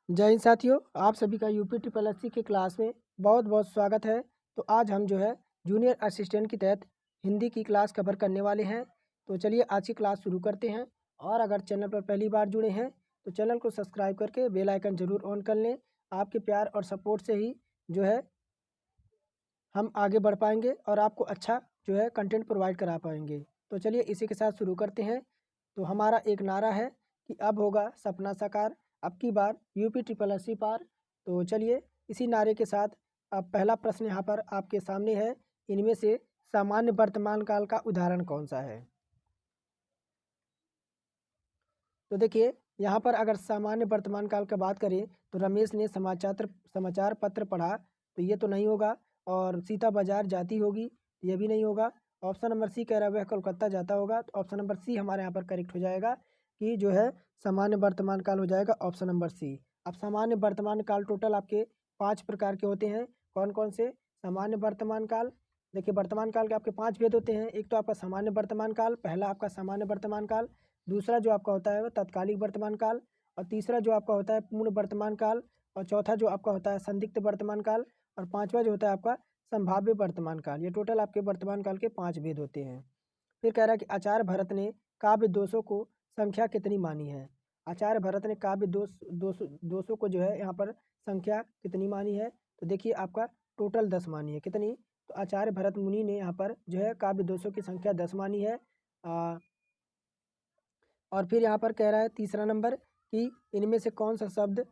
जय हिंद साथियों, आप सभी का यूपी ट्रिपल एससी के क्लास में बहुत बहुत स्वागत है। तो आज हम जो है जूनियर असिस्टेंट के तहत हिंदी की क्लास कवर करने वाले हैं। तो चलिए आज की क्लास शुरू करते हैं। और अगर चैनल पर पहली बार जुड़े हैं तो चैनल को सब्सक्राइब करके बेल आइकन ज़रूर ऑन कर लें। आपके प्यार और सपोर्ट से ही जो है हम आगे बढ़ पाएंगे और आपको अच्छा जो है कंटेंट प्रोवाइड करा पाएंगे। तो चलिए इसी के साथ शुरू करते हैं। तो हमारा एक नारा है कि अब होगा सपना साकार, अब की बार यूपी ट्रिपल एससी पार। तो चलिए इसी नारे के साथ अब पहला प्रश्न यहाँ पर आपके सामने है। इनमें से सामान्य वर्तमान काल का उदाहरण कौन सा है? तो देखिए यहाँ पर अगर सामान्य वर्तमान काल का बात करें तो रमेश ने समाचार पत्र पढ़ा, तो ये तो नहीं होगा। और सीता बाजार जाती होगी, ये भी नहीं होगा। ऑप्शन नंबर सी कह रहा है वह कोलकाता जाता होगा, तो ऑप्शन नंबर सी हमारे यहाँ पर करेक्ट हो जाएगा कि जो है सामान्य वर्तमान काल हो जाएगा ऑप्शन नंबर सी। अब सामान्य वर्तमान काल टोटल आपके 5 प्रकार के होते हैं। कौन कौन से सामान्य वर्तमान काल? देखिए वर्तमान काल के आपके 5 भेद होते हैं। एक तो आपका सामान्य वर्तमान काल, पहला आपका सामान्य वर्तमान काल। दूसरा जो आपका होता है वह तत्कालिक वर्तमान काल। और तीसरा जो आपका होता है पूर्ण वर्तमान काल। और चौथा जो आपका होता है संदिग्ध वर्तमान काल। और पांचवा जो होता है आपका संभाव्य वर्तमान काल। ये टोटल आपके वर्तमान काल के 5 भेद होते हैं। फिर कह रहा है कि आचार्य भरत ने काव्य दोषों को संख्या कितनी मानी है? आचार्य भरत ने काव्य दोषों को जो है यहाँ पर संख्या कितनी मानी है? तो देखिए आपका टोटल 10 मानी है। कितनी? तो आचार्य भरत मुनि ने यहाँ पर जो है काव्य दोषों की संख्या 10 मानी है। और फिर यहाँ पर कह रहा है तीसरा नंबर कि इनमें से कौन सा शब्द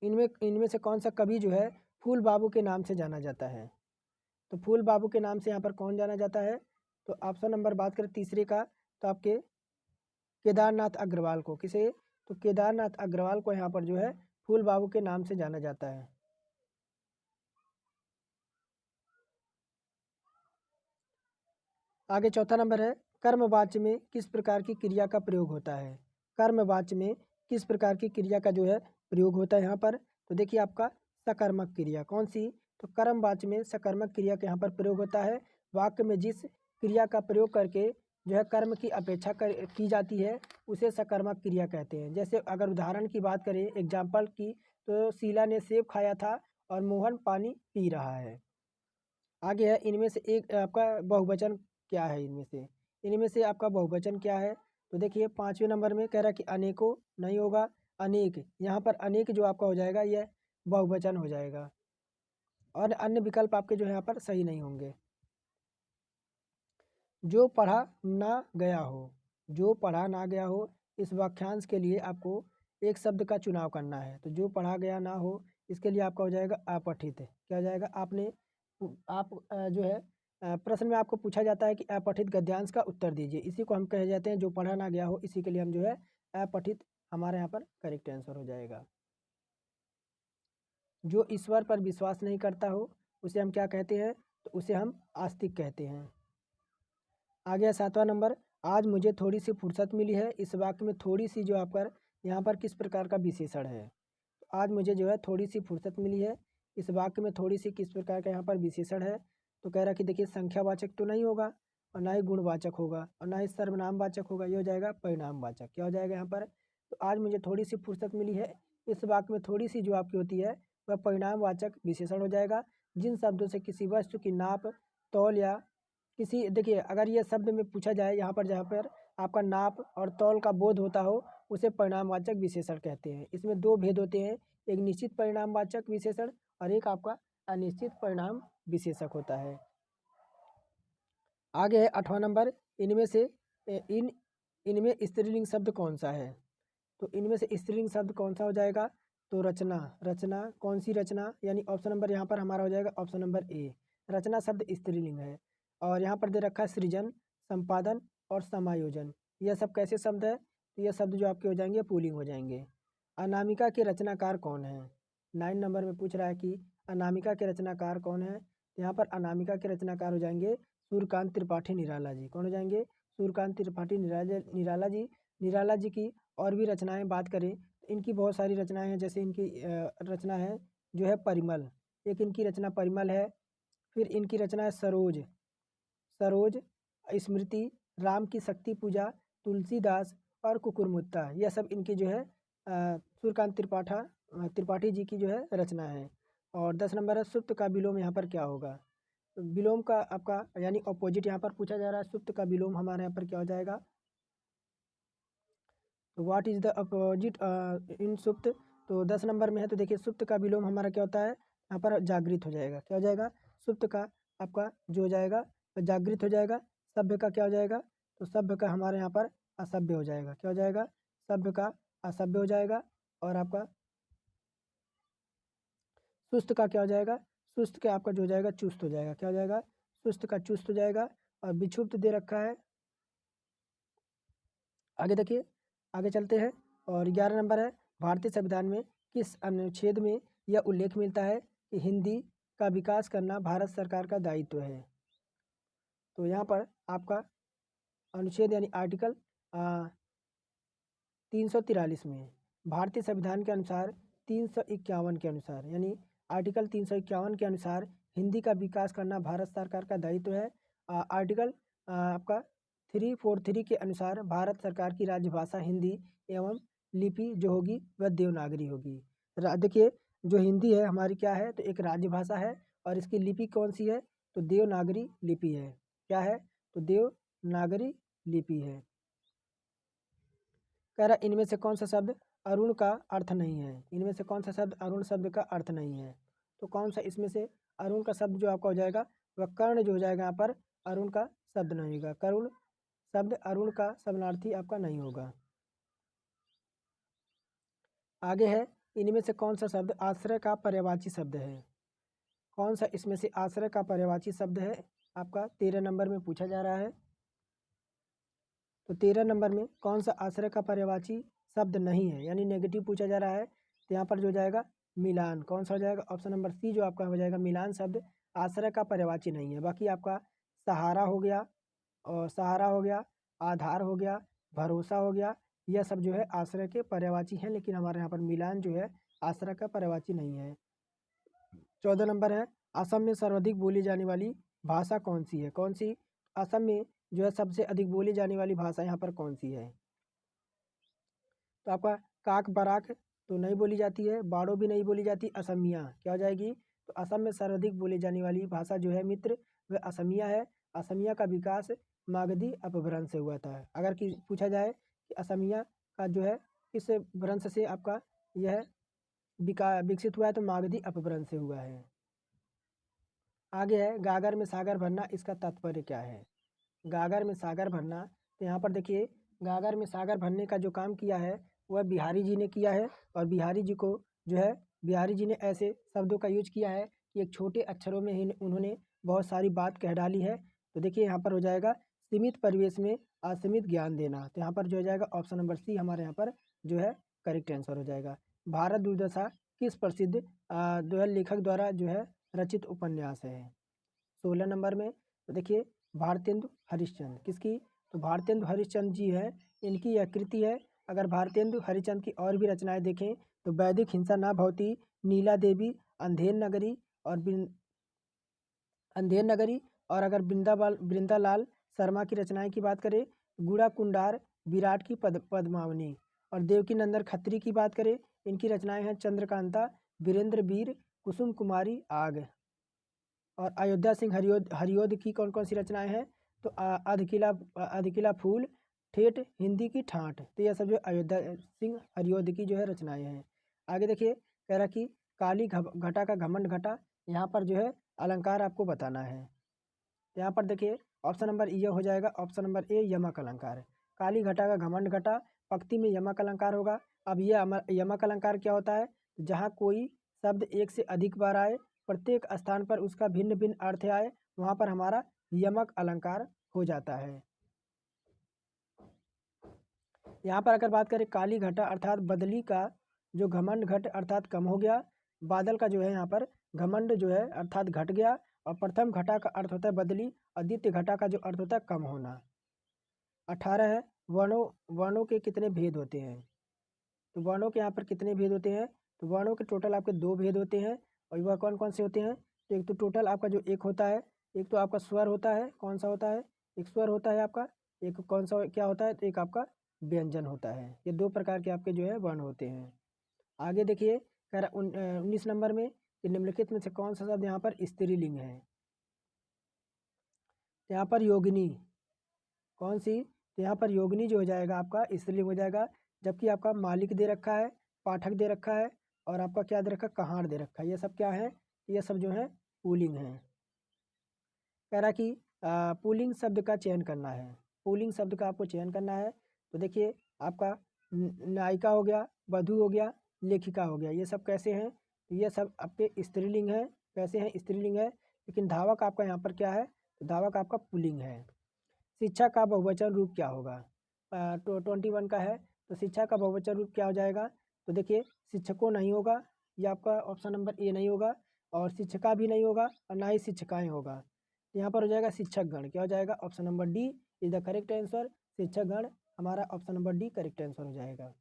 इनमें इनमें से कौन सा कवि जो है फूल बाबू के नाम से जाना जाता है? तो फूल बाबू के नाम से यहाँ पर कौन जाना जाता है? तो ऑप्शन नंबर बात करें तीसरे का, तो आपके केदारनाथ अग्रवाल को। किसे? तो केदारनाथ अग्रवाल को यहाँ पर जो है फूल बाबू के नाम से जाना जाता है। आगे चौथा नंबर है कर्मवाच्य में किस प्रकार की क्रिया का प्रयोग होता है? कर्मवाच्य में किस प्रकार की क्रिया का जो है प्रयोग होता है यहाँ पर? तो देखिए आपका सकर्मक क्रिया। कौन सी? तो कर्मवाच्य में सकर्मक क्रिया का यहाँ पर प्रयोग होता है। वाक्य में जिस क्रिया का प्रयोग करके जो है कर्म की अपेक्षा की जाती है उसे सकर्मक क्रिया कहते हैं। जैसे अगर उदाहरण की बात करें एग्जाम्पल की, तो शीला ने सेब खाया था और मोहन पानी पी रहा है। आगे है इनमें से एक आपका बहुवचन क्या है? इनमें से आपका बहुवचन क्या है? तो देखिए 5वें नंबर में कह रहा है कि अनेकों नहीं होगा, अनेक। यहाँ पर अनेक जो आपका हो जाएगा यह बहुवचन हो जाएगा। और अन्य विकल्प आपके जो है यहाँ पर सही नहीं होंगे। जो पढ़ा ना गया हो, जो पढ़ा ना गया हो, इस वाक्यांश के लिए आपको एक शब्द का चुनाव करना है। तो जो पढ़ा गया ना हो इसके लिए आपका हो जाएगा अपठित। क्या हो जाएगा? आप जो है प्रश्न में आपको पूछा जाता है कि अपठित गद्यांश का उत्तर दीजिए, इसी को हम कहे जाते हैं जो पढ़ा ना गया हो। इसी के लिए हम जो है अपठित हमारे यहाँ पर करेक्ट आंसर हो जाएगा। जो ईश्वर पर विश्वास नहीं करता हो उसे हम क्या कहते हैं? तो उसे हम आस्तिक कहते हैं। आगे 7वां नंबर, आज मुझे थोड़ी सी फुर्सत मिली है। इस वाक्य में थोड़ी सी जो आपका यहाँ पर किस प्रकार का विशेषण है? तो आज मुझे जो है थोड़ी सी फुर्सत मिली है, इस वाक्य में थोड़ी सी किस प्रकार का यहाँ पर विशेषण है? तो कह रहा कि देखिए संख्यावाचक तो नहीं होगा और ना ही गुणवाचक होगा और ना ही सर्वनामवाचक होगा। ये हो जाएगा परिणामवाचक। क्या हो जाएगा यहाँ पर? तो आज मुझे थोड़ी सी फुर्सत मिली है, इस वाक्य में थोड़ी सी जो आपकी होती है वह परिणामवाचक विशेषण हो जाएगा। जिन शब्दों से किसी वस्तु की नाप, तौल या किसी, देखिए अगर ये शब्द में पूछा जाए यहाँ पर जहाँ पर आपका नाप और तौल का बोध होता हो उसे परिणामवाचक विशेषण कहते हैं। इसमें 2 भेद होते हैं, एक निश्चित परिणामवाचक विशेषण और एक आपका अनिश्चित परिणाम विशेषक होता है। आगे है 8वां नंबर, इनमें से इन इनमें स्त्रीलिंग शब्द कौन सा है? तो इनमें से स्त्रीलिंग शब्द कौन सा हो जाएगा? तो रचना। रचना कौन सी रचना? यानी ऑप्शन नंबर यहाँ पर हमारा हो जाएगा ऑप्शन नंबर ए। रचना शब्द स्त्रीलिंग है। और यहाँ पर दे रखा है सृजन, संपादन और समायोजन। यह सब कैसे शब्द है? तो यह शब्द जो आपके हो जाएंगे पुल्लिंग हो जाएंगे। अनामिका के रचनाकार कौन है? 9 नंबर में पूछ रहा है कि अनामिका के रचनाकार कौन है? यहाँ पर अनामिका के रचनाकार हो जाएंगे सूर्यकांत त्रिपाठी निराला जी। कौन हो जाएंगे? सूर्यकांत त्रिपाठी निराला जी। निराला जी की और भी रचनाएं बात करें तो इनकी बहुत सारी रचनाएं हैं। जैसे इनकी रचना है जो है परिमल, एक इनकी रचना परिमल है। फिर इनकी रचना है सरोज, सरोज, स्मृति, राम की शक्ति पूजा, तुलसीदास और कुकुरमुत्ता। यह सब इनकी जो है सूर्यकांत त्रिपाठी जी की जो है रचना है। और 10 नंबर है सुप्त का विलोम यहाँ पर क्या होगा। तो विलोम का आपका यानी ऑपोजिट यहाँ पर पूछा जा रहा है। सुप्त का विलोम हमारे यहाँ पर क्या हो जाएगा। तो what is the opposite in सुप्त। तो 10 नंबर में है तो देखिए सुप्त का विलोम हमारा क्या होता है, यहाँ पर जागृत हो जाएगा। क्या हो जाएगा, सुप्त का आपका जो हो जाएगा तो जागृत हो जाएगा। सभ्य का क्या हो जाएगा, तो सभ्य का हमारे यहाँ पर असभ्य हो जाएगा। क्या हो जाएगा, सभ्य का असभ्य हो जाएगा। और आपका सुस्त का क्या हो जाएगा, सुस्त का आपका जो हो जाएगा चुस्त हो जाएगा। क्या हो जाएगा, सुस्त का चुस्त हो जाएगा। और विक्षुब्ध दे रखा है। आगे देखिए, आगे चलते हैं। और 11 नंबर है भारतीय संविधान में किस अनुच्छेद में यह उल्लेख मिलता है कि हिंदी का विकास करना भारत सरकार का दायित्व है। तो यहाँ पर आपका अनुच्छेद यानी आर्टिकल 343 में भारतीय संविधान के अनुसार 351 के अनुसार यानी आर्टिकल 351 के अनुसार हिंदी का विकास करना भारत सरकार का दायित्व है। आर्टिकल आपका 343 के अनुसार भारत सरकार की राज्यभाषा हिंदी एवं लिपि जो होगी वह देवनागरी होगी। देखिए जो हिंदी है हमारी क्या है, तो एक राजभाषा है। और इसकी लिपि कौन सी है, तो देवनागरी लिपि है। क्या है, तो देवनागरी लिपि है। कह रहा इनमें से कौन सा शब्द अरुण का अर्थ नहीं है। इनमें से कौन सा शब्द अरुण शब्द का अर्थ नहीं है। तो कौन सा इसमें से अरुण का शब्द जो आपका हो जाएगा वह कर्ण जो हो जाएगा, यहाँ पर अरुण का शब्द नहीं होगा। करुण शब्द अरुण का समानार्थी आपका नहीं होगा। आगे है इनमें से कौन सा शब्द आश्रय का पर्यायवाची शब्द है। कौन सा इसमें से आश्रय का पर्यायवाची शब्द है, आपका 13 नंबर में पूछा जा रहा है। तो 13 नंबर में कौन सा आश्रय का पर्यायवाची शब्द नहीं है, यानी नेगेटिव पूछा जा रहा है। तो यहाँ पर जो जाएगा मिलान, कौन सा हो जाएगा, ऑप्शन नंबर सी जो आपका हो जाएगा मिलान शब्द आश्रय का पर्यायवाची नहीं है। बाकी आपका सहारा हो गया, और सहारा हो गया, आधार हो गया, भरोसा हो गया, यह सब जो है आश्रय के पर्यायवाची हैं। लेकिन हमारे यहाँ पर मिलान जो है आश्रय का पर्यायवाची नहीं है। 14 नंबर है असम में सर्वाधिक बोली जाने वाली भाषा कौन सी है। कौन सी असम में जो है सबसे अधिक बोली जाने वाली भाषा यहाँ पर कौन सी है। तो आपका काक बराक तो नहीं बोली जाती है, बाड़ो भी नहीं बोली जाती, असमिया क्या हो जाएगी। तो असम में सर्वाधिक बोली जाने वाली भाषा जो है मित्र वह असमिया है। असमिया का विकास मागधी अपभ्रंश से हुआ था। अगर कि पूछा जाए कि असमिया का जो है किस भ्रंश से आपका यह विकसित हुआ है, तो मागधी अपभ्रंश से हुआ है। आगे है गागर में सागर भरना, इसका तात्पर्य क्या है। गागर में सागर भरना, तो यहाँ पर देखिए गागर में सागर भरने का जो काम किया है वह बिहारी जी ने किया है। और बिहारी जी को जो है बिहारी जी ने ऐसे शब्दों का यूज किया है कि एक छोटे अक्षरों में ही उन्होंने बहुत सारी बात कह डाली है। तो देखिए यहाँ पर हो जाएगा सीमित परिवेश में असीमित ज्ञान देना। तो यहाँ पर जो हो जाएगा ऑप्शन नंबर सी हमारे यहाँ पर जो है करेक्ट आंसर हो जाएगा। भारत दुर्दशा किस प्रसिद्ध जो है लेखक द्वारा जो है रचित उपन्यास है। 16 नंबर में तो देखिए भारतेंदु हरिश्चंद्र किसकी, तो भारतेंदु हरिश्चंद्र जी है, इनकी यह कृति है। अगर भारतेंदु हरिश्चंद्र की और भी रचनाएं देखें तो वैदिक हिंसा ना भवती, नीला देवी, अंधेर नगरी और अंधेर नगरी। और अगर वृंदालाल शर्मा की रचनाएं की बात करें, गुड़ा कुंडार, विराट की पद्मावनी। और देवकी नंदन खत्री की बात करें, इनकी रचनाएं हैं चंद्रकांता, वीरेंद्र वीर, कुसुम कुमारी, आग। और अयोध्या सिंह हरियोध की कौन कौन सी रचनाएं हैं, तो अधकिला फूल, ठेठ हिंदी की ठाठ। तो यह सब जो अयोध्या सिंह हरियोध की जो है रचनाएं हैं। आगे देखिए कह रहा कि काली घटा का घमंड घटा, यहाँ पर जो है अलंकार आपको बताना है। यहाँ पर देखिए ऑप्शन नंबर ये हो जाएगा, ऑप्शन नंबर ए यमक अलंकार। काली घटा का घमंड घटा पंक्ति में यमक अलंकार होगा। अब यह यमक अलंकार क्या होता है, जहाँ कोई शब्द एक से अधिक बार आए, प्रत्येक स्थान पर उसका भिन्न भिन्न अर्थ आए, वहाँ पर हमारा यमक अलंकार हो जाता है। यहाँ पर अगर बात करें काली घटा अर्थात बदली का जो घमंड घट अर्थात कम हो गया, बादल का जो है यहाँ पर घमंड जो है अर्थात घट गया। और प्रथम घटा का अर्थ होता है बदली, और द्वितीय घटा का जो अर्थ होता है कम होना। 18 है वर्णों के कितने भेद होते हैं। तो वर्णों के यहाँ पर कितने भेद होते हैं, तो वर्णों के टोटल आपके 2 भेद होते हैं। और वह कौन कौन से होते हैं, तो एक तो टोटल आपका जो एक होता है, एक तो आपका स्वर होता है, कौन सा होता है, एक स्वर होता है आपका, एक कौन सा क्या होता है, तो एक आपका व्यंजन होता है। ये 2 प्रकार के आपके जो है वर्ण होते हैं। आगे देखिए कह रहा 19 नंबर में कि निम्नलिखित में से कौन सा शब्द यहाँ पर स्त्रीलिंग है। यहाँ पर योगिनी कौन सी, तो यहाँ पर योगिनी जो हो जाएगा आपका स्त्रीलिंग हो जाएगा, जबकि आपका मालिक दे रखा है, पाठक दे रखा है और आपका क्या दे रखा है, कहार दे रखा है। ये सब क्या है, ये सब जो है पुल्लिंग है। कह रहा कि पुल्लिंग शब्द का चयन करना है, पुल्लिंग शब्द का आपको चयन करना है। तो देखिए आपका नायिका हो गया, वधू हो गया, लेखिका हो गया, ये सब कैसे हैं, तो ये सब आपके स्त्रीलिंग है। कैसे हैं, स्त्रीलिंग है। लेकिन धावक आपका यहाँ पर क्या है, तो धावक आपका पुल्लिंग है। शिक्षा का बहुवचन रूप क्या होगा, 21 का है, तो शिक्षा का बहुवचन रूप क्या हो जाएगा, तो देखिए शिक्षकों नहीं होगा, ये आपका ऑप्शन नंबर ए नहीं होगा, और शिक्षिका भी नहीं होगा और ना ही शिक्षिकाएँ होगा। यहाँ पर हो जाएगा शिक्षक गण, क्या हो जाएगा, option number D is the correct answer. शिक्षक गण हमारा option number D correct answer हो जाएगा।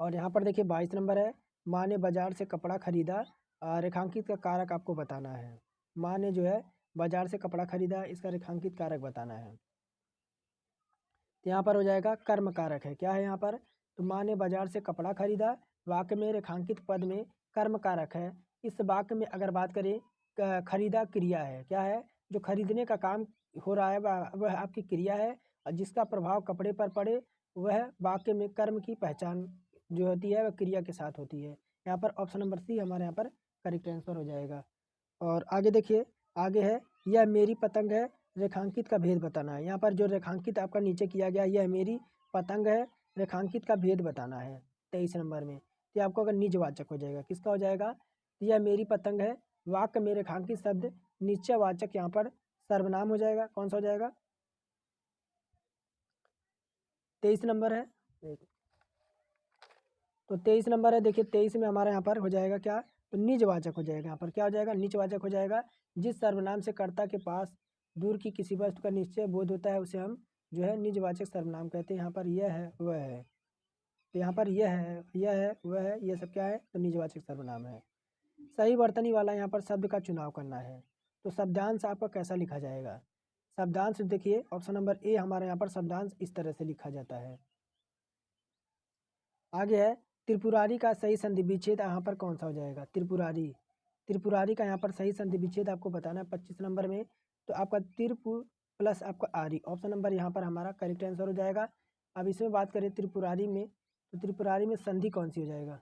और यहाँ पर देखिए 22 नंबर है, माँ ने बाजार से कपड़ा खरीदा, रेखांकित का कारक आपको बताना है। माँ ने जो है बाजार से कपड़ा खरीदा, इसका रेखांकित कारक बताना है। तो यहाँ पर हो जाएगा कर्म कारक है, क्या है यहाँ पर, तो माँ ने बाजार से कपड़ा खरीदा, वाक्य में रेखांकित पद में कर्म कारक है। इस वाक्य में अगर बात करें खरीदा क्रिया है, क्या है, जो खरीदने का काम हो रहा है वह आपकी क्रिया है, और जिसका प्रभाव कपड़े पर पड़े वह वाक्य में कर्म की पहचान जो होती है वह क्रिया के साथ होती है। यहाँ पर ऑप्शन नंबर सी हमारे यहाँ पर करेक्ट आंसर हो जाएगा। और आगे देखिए, आगे है यह मेरी पतंग है, रेखांकित का भेद बताना है। यहाँ पर जो रेखांकित आपका नीचे किया गया, यह मेरी पतंग है, रेखांकित का भेद बताना है 23 नंबर में। तो आपको अगर निजवाचक हो जाएगा, किसका हो जाएगा, यह मेरी पतंग है, वाक्य में रेखांकित शब्द निश्चयवाचक यहाँ पर सर्वनाम हो जाएगा। कौन सा हो जाएगा, 23 नंबर है। तो 23 नंबर है, देखिए 23 में हमारे यहाँ पर हो जाएगा क्या, तो निजवाचक हो जाएगा। यहाँ पर क्या हो जाएगा, निजवाचक हो जाएगा। जिस सर्वनाम से कर्ता के पास दूर की किसी वस्तु का निश्चय बोध होता है उसे हम जो है निजवाचक सर्वनाम कहते हैं। यहाँ पर यह है वह है, तो यहाँ पर यह है वह है, ये सब क्या है, तो निजवाचक सर्वनाम है। सही वर्तनी वाला यहाँ पर शब्द का चुनाव करना है। तो शब्दांश आपका कैसा लिखा जाएगा, शब्दांश देखिए ऑप्शन नंबर ए हमारे यहाँ पर शब्दांश इस तरह से लिखा जाता है। आगे है त्रिपुरारी का सही संधि विच्छेद यहाँ पर कौन सा हो जाएगा, त्रिपुरारी, त्रिपुरारी का यहाँ पर सही संधि विच्छेद आपको बताना है 25 नंबर में। तो आपका त्रिपुर प्लस आपका आरी, ऑप्शन नंबर यहाँ पर हमारा करेक्ट आंसर हो जाएगा। अब इसमें बात करें त्रिपुरारी में, तो त्रिपुरारी में संधि कौन सी हो जाएगा,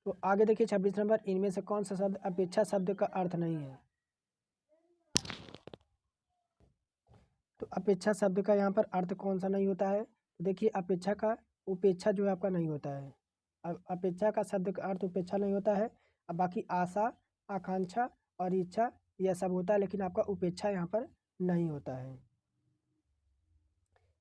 तो आगे देखिए 26 नंबर, इनमें से कौन सा शब्द अपेक्षा शब्द का अर्थ नहीं है, तो अपेक्षा शब्द का यहाँ पर अर्थ कौन सा नहीं होता है, तो देखिए अपेक्षा का उपेक्षा जो है आपका नहीं होता है। अब अपेक्षा का शब्द का अर्थ उपेक्षा नहीं होता है। अब बाकी आशा, आकांक्षा और इच्छा यह सब होता है, लेकिन आपका उपेक्षा यहाँ पर नहीं होता है।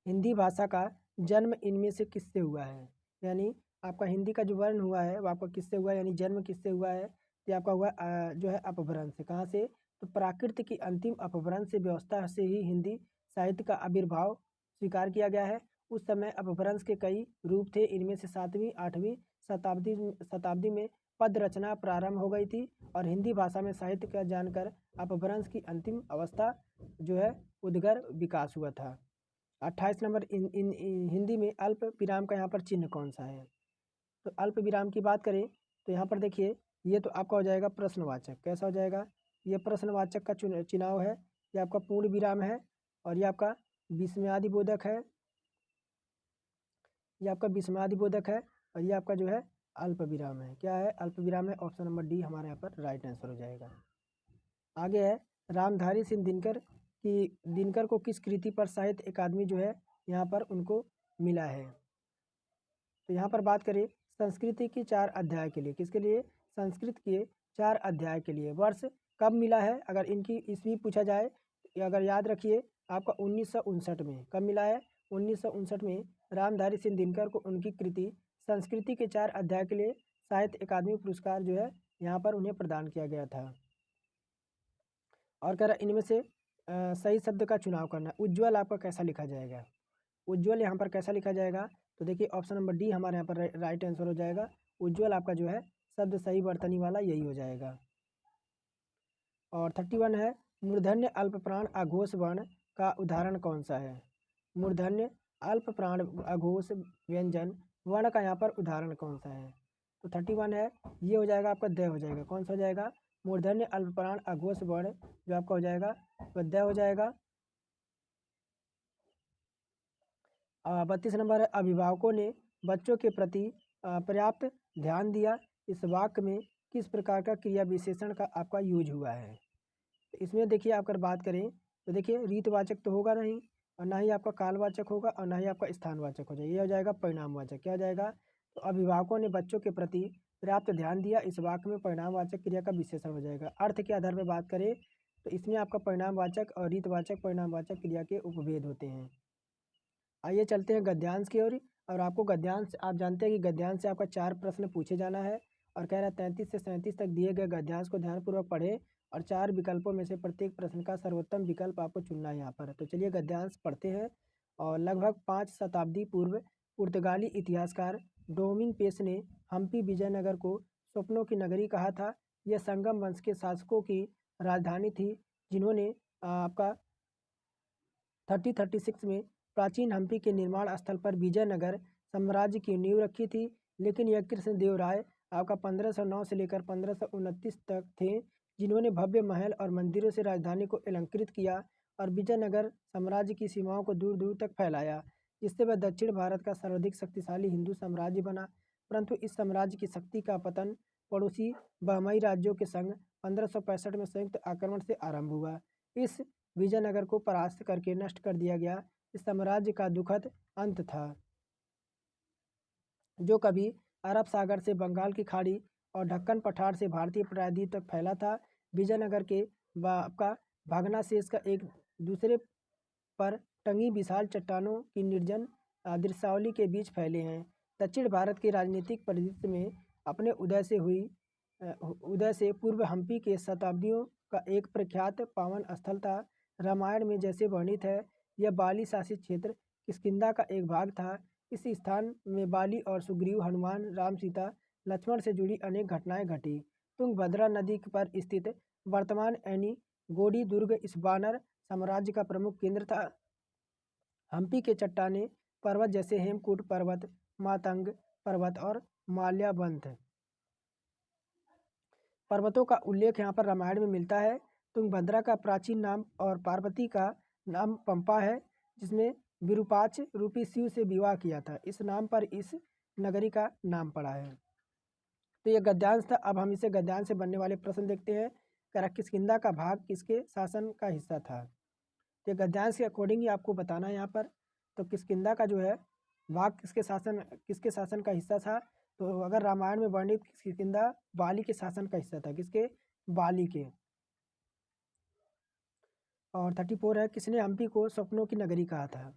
हिंदी भाषा का जन्म इनमें से किससे हुआ है, यानी आपका हिंदी का जो वर्ण हुआ है वो आपका किससे हुआ है, यानी जन्म किससे हुआ है, तो आपका हुआ जो है अपभ्रंश से। कहाँ से, तो प्राकृत की अंतिम अपभ्रंश से व्यवस्था से ही हिंदी साहित्य का आविर्भाव स्वीकार किया गया है। उस समय अपभ्रंश के कई रूप थे, इनमें से 7वीं 8वीं शताब्दी में पद रचना प्रारंभ हो गई थी, और हिंदी भाषा में साहित्य का जानकर अपभ्रंश की अंतिम अवस्था जो है उद्गर विकास हुआ था। 28 नंबर, इन हिंदी में अल्प विराम का यहाँ पर चिन्ह कौन सा है, तो अल्प विराम की बात करें तो यहाँ पर देखिए ये तो आपका हो जाएगा प्रश्नवाचक। कैसा हो जाएगा, ये प्रश्नवाचक का चुनाव है। ये आपका पूर्ण विराम है, और ये आपका विस्मयादिबोधक है, ये आपका विस्मयादिबोधक है, और ये आपका जो है अल्प विराम है। क्या है, अल्प विराम है। ऑप्शन नंबर डी हमारे यहाँ पर राइट आंसर हो जाएगा। आगे है रामधारी सिंह दिनकर की, दिनकर को किस कृति पर साहित्य अकादमी जो है यहाँ पर उनको मिला है, तो यहाँ पर बात करें संस्कृति की 4 अध्याय के लिए, किसके लिए, संस्कृत के 4 अध्याय के लिए वर्ष कब मिला है, अगर इनकी ईस्वी पूछा जाए, अगर याद रखिए आपका 1959 में। कब मिला है, 1959 में रामधारी सिंह दिनकर को उनकी कृति संस्कृति के 4 अध्याय के लिए साहित्य अकादमी पुरस्कार जो है यहाँ पर उन्हें प्रदान किया गया था। और कह रहा इनमें से सही शब्द का चुनाव करना। उज्ज्वल आपका कैसा लिखा जाएगा, उज्ज्वल यहाँ पर कैसा लिखा जाएगा, तो देखिए ऑप्शन नंबर डी हमारे यहाँ पर राइट आंसर हो जाएगा। उज्ज्वल आपका जो है शब्द सही वर्तनी वाला यही हो जाएगा। और 31 है मूर्धन्य अल्प प्राण अघोष वर्ण का उदाहरण कौन सा है। मूर्धन्य अल्प प्राण अघोष व्यंजन वर्ण का यहाँ पर उदाहरण कौन सा है। तो 31 है, ये हो जाएगा आपका द हो जाएगा। कौन सा हो जाएगा, मूर्धन्य अल्प प्राण अघोष वर्ण जो आपका हो जाएगा वह द हो जाएगा। 32 नंबर है अभिभावकों ने बच्चों के प्रति पर्याप्त ध्यान दिया, इस वाक्य में किस प्रकार का क्रिया विशेषण का आपका यूज हुआ है। तो इसमें देखिए आप अगर बात करें तो देखिए रीतवाचक तो होगा नहीं, और ना ही आपका कालवाचक होगा, और ना ही आपका स्थानवाचक हो जाएगा। ये हो जाएगा परिणामवाचक। क्या हो जाएगा, तो अभिभावकों ने बच्चों के प्रति पर्याप्त ध्यान दिया, इस वाक्य में परिणामवाचक क्रिया का विशेषण हो जाएगा। अर्थ के आधार पर बात करें तो इसमें आपका परिणामवाचक और रीतवाचक परिणामवाचक क्रिया के उपभेद होते हैं। आइए चलते हैं गद्यांश की ओर। और आपको गद्यांश, आप जानते हैं कि गद्यांश से आपका 4 प्रश्न पूछे जाना है, और कह रहा है 33 से 37 तक दिए गए गद्यांश को ध्यानपूर्वक पढ़ें और 4 विकल्पों में से प्रत्येक प्रश्न का सर्वोत्तम विकल्प आपको चुनना है यहाँ पर। तो चलिए गद्यांश पढ़ते हैं। और लगभग 5 शताब्दी पूर्व पुर्तगाली इतिहासकार डोमिंग पेस ने हम्पी विजयनगर को स्वप्नों की नगरी कहा था। यह संगम वंश के शासकों की राजधानी थी, जिन्होंने आपका 3036 में प्राचीन हम्पी के निर्माण स्थल पर विजयनगर साम्राज्य की नींव रखी थी। लेकिन यह कृष्णदेव राय आपका 1509 से लेकर 1529 तक थे, जिन्होंने भव्य महल और मंदिरों से राजधानी को अलंकृत किया और विजयनगर साम्राज्य की सीमाओं को दूर दूर तक फैलाया, जिससे वह दक्षिण भारत का सर्वाधिक शक्तिशाली हिंदू साम्राज्य बना। परंतु इस साम्राज्य की शक्ति का पतन पड़ोसी बहमई राज्यों के संग 1565 में संयुक्त आक्रमण से आरंभ हुआ। इस विजयनगर को परास्त करके नष्ट कर दिया गया। इस साम्राज्य का दुखद अंत था, जो कभी अरब सागर से बंगाल की खाड़ी और ढक्कन पठार से भारतीय प्रायद्वीप तक फैला था। विजयनगर के आपका भग्नावशेष का एक दूसरे पर टंगी विशाल चट्टानों की निर्जन दृश्यावली के बीच फैले हैं। दक्षिण भारत के राजनीतिक परिदृश्य में अपने उदय से पूर्व हम्पी के शताब्दियों का एक प्रख्यात पावन स्थल था। रामायण में जैसे वर्णित है, यह बाली शासित क्षेत्र किष्किंधा का एक भाग था। इस स्थान में बाली और सुग्रीव, हनुमान, राम, सीता, लक्ष्मण से जुड़ी अनेक घटनाएं घटी। तुंगभद्रा नदी पर स्थित वर्तमान एनी गोडी दुर्ग इस वानर साम्राज्य का प्रमुख केंद्र था। हम्पी के चट्टाने पर्वत जैसे हेमकूट पर्वत, मातंग पर्वत और माल्याबंध पर्वतों का उल्लेख यहाँ पर रामायण में मिलता है। तुंगभद्रा का प्राचीन नाम और पार्वती का नाम पंपा है, जिसमें विरूपाक्ष रूपी शिव से विवाह किया था। इस नाम पर इस नगरी का नाम पड़ा है। तो ये गद्यांश था। अब हम इसे गद्यांश से बनने वाले प्रश्न देखते हैं। किष्किंधा का भाग किसके शासन का हिस्सा था। तो गद्यांश के अकॉर्डिंग ही आपको बताना है यहाँ पर। तो किष्किंधा का जो है भाग किसके शासन का हिस्सा था। तो अगर रामायण में वर्णित किष्किंधा बाली के शासन का हिस्सा था, किसके, बाली के। और 34 है किसने हम्पी को स्वप्नों की नगरी कहा था।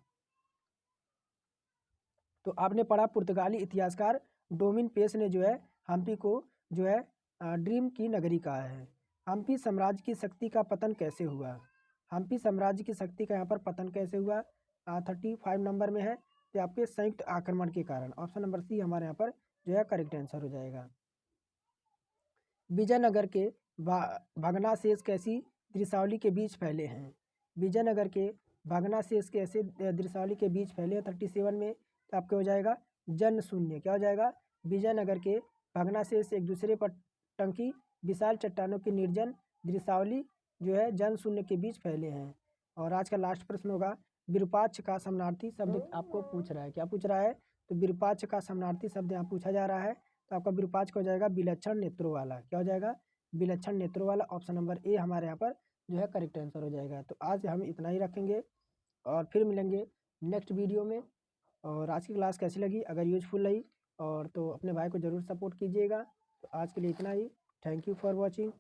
तो आपने पढ़ा पुर्तगाली इतिहासकार डोमिन पेस ने जो है हम्पी को जो है ड्रीम की नगरी कहा है। हम्पी साम्राज्य की शक्ति का पतन कैसे हुआ। हम्पी साम्राज्य की शक्ति का यहाँ पर पतन कैसे हुआ, 35 नंबर में है। तो आपके संयुक्त आक्रमण के कारण, ऑप्शन नंबर सी हमारे यहाँ पर जो है करेक्ट आंसर हो जाएगा। विजयनगर के भग्नावशेष कैसी दृश्यावली के बीच फैले हैं। विजयनगर के भग्नावशेष कैसे दृश्यावली के बीच फैले हैं 37 में। तो आपके हो जाएगा जन शून्य। क्या हो जाएगा, विजयनगर के भग्नावशेष एक दूसरे पर टंकी विशाल चट्टानों की निर्जन दृश्यावली जो है जन शून्य के बीच फैले हैं। और आज का लास्ट प्रश्न होगा विरूपाक्ष का समानार्थी शब्द आपको पूछ रहा है। क्या पूछ रहा है, तो विरूपाक्ष का समानार्थी शब्द यहाँ पूछा जा रहा है। तो आपका विरूपाक्ष हो जाएगा विलक्षण नेत्रों वाला। क्या हो जाएगा, विलक्षण नेत्रों वाला। ऑप्शन नंबर ए हमारे यहाँ पर जो है करेक्ट आंसर हो जाएगा। तो आज हम इतना ही रखेंगे और फिर मिलेंगे नेक्स्ट वीडियो में। और आज की क्लास कैसी लगी, अगर यूजफुल रही और तो अपने भाई को ज़रूर सपोर्ट कीजिएगा। तो आज के लिए इतना ही। Thank you for watching.